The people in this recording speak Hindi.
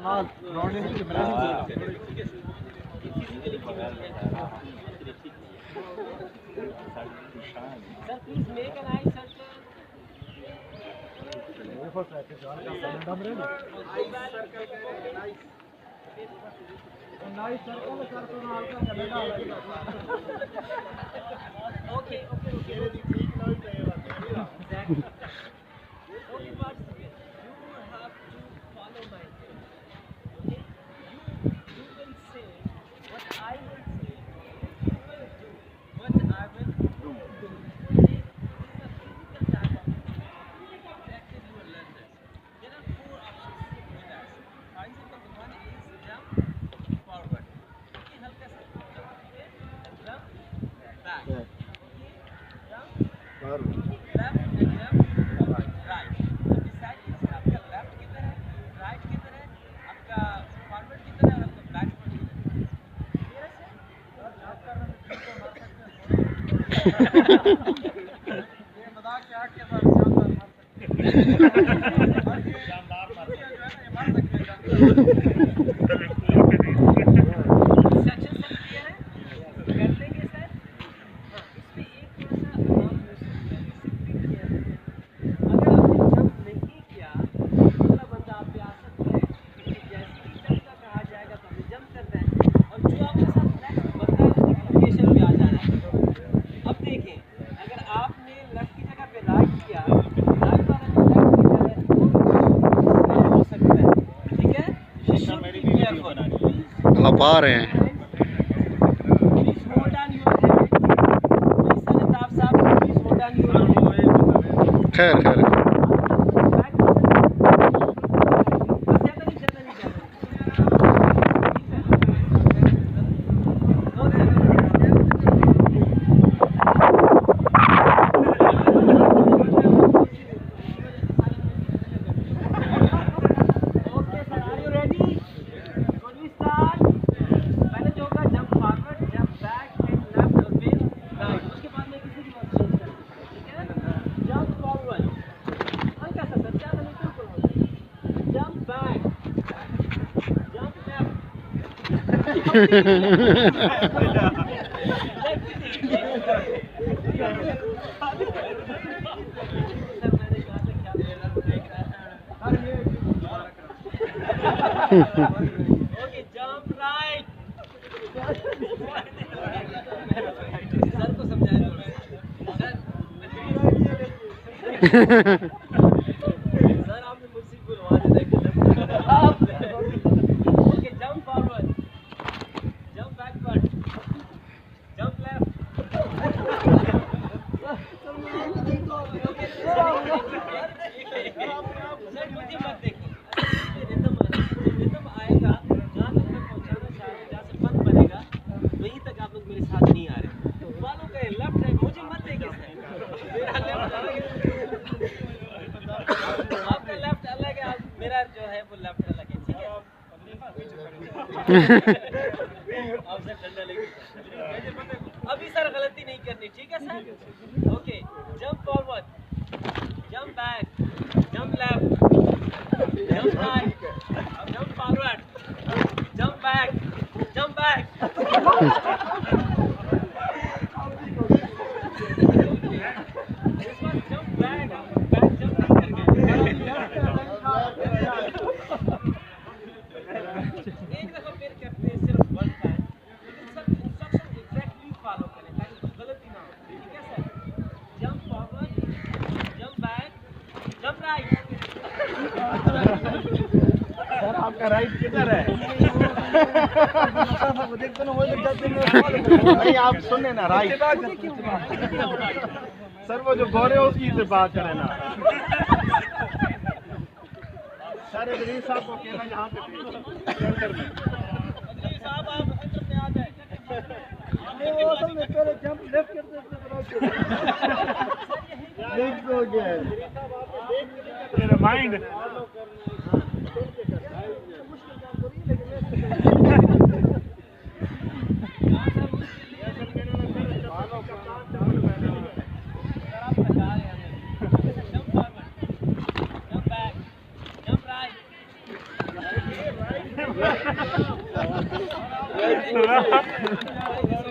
हाँ राउंडिंग की मेरा sir please make an I sir for practice I'm ready nice circle sir तो ना हल्का चलेगा okay ठीक ना exactly only parts you have to follow my way okay you will say what I will say you will do what I will do okay this is a physical type of exactly you will learn this there are 4 options with us for example one is jump forward okay हल्का सा okay and jump back okay jump left and jump right decide कीजिए आपका लेफ्ट किधर है राइट किधर है आपका फॉरवर्ड किधर है और आपका बैकवर्ड किधर है क्लियर है सर आप कर रहे हैं तो मार सकते हैं ये मजाक क्या के साथ जानदार मार सकते हैं जानदार मार सकते हैं मार सकते हैं सेक्शन सब क्लियर है कर लेंगे सर हाँ इसमें एक थोड़ा सा हम सिंपली किया है अगर आपने जंप नहीं किया अगला बंदा आप पे आ सकता है कि जैसे ही जंप का कहा जाएगा तो हमें जंप करना है और जो आपके साथ नेक्स्ट बंदा है उसकी लोकेशन पे आ जाना है अब देखें अगर आपने लेफ्ट की जगह पे राइट किया राइट वाला जो लेफ्ट की जगह है हो सकता है ठीक है ये मेरी भी केयरफुल आप आ रहे हैं please hold on your hand please sir साहब प्लीज होल्ड ऑन योर खैर खैर Okay, jump right. सर को समझाया सर आपने मुझसे बुलवा दिया okay jump forward jump backward jump left sir मुझे मत देखिए रिदम आएगा जहाँ तक मैं पहुँचाना चाह रहा हूँ जहाँ से पथ बनेगा वहीं तक आप लोग मेरे साथ नहीं आ रहे फॉलो करें लेफ्ट है मुझे मत देखिए सर मेरा लेफ्ट आपका लेफ्ट अलग है मेरा जो है वो लेफ्ट अलग है ठीक है आप सर डंडा लेके अभी सर गलती नहीं करनी ठीक है sir okay jump forward jump back jump left jump right, jump forward, jump back, jump back. This one jump back jump एक दफा फिर करते हैं सिर्फ वन टाइम लेकिन सब इंस्ट्रक्शन एग्जैक्टली फॉलो करें ताकि कोई गलती ना हो ठीक है sir jump forward jump back jump right sir आपका राइट किधर है देखते ना वो लग जाते हैं नहीं आप सुने ना राइट सर वो जो गोरे उसकी से बात करें ना सर इदरीस साहब को कहना यहाँ पे सेंटर में इदरीस साहब आप सेंटर पे आ जाए नहीं वो असल में पहले जंप लेफ्ट करते लेफ्ट हो गया इदरीस साहब आपने देख मेरा mind Jump back, jump right. Very good.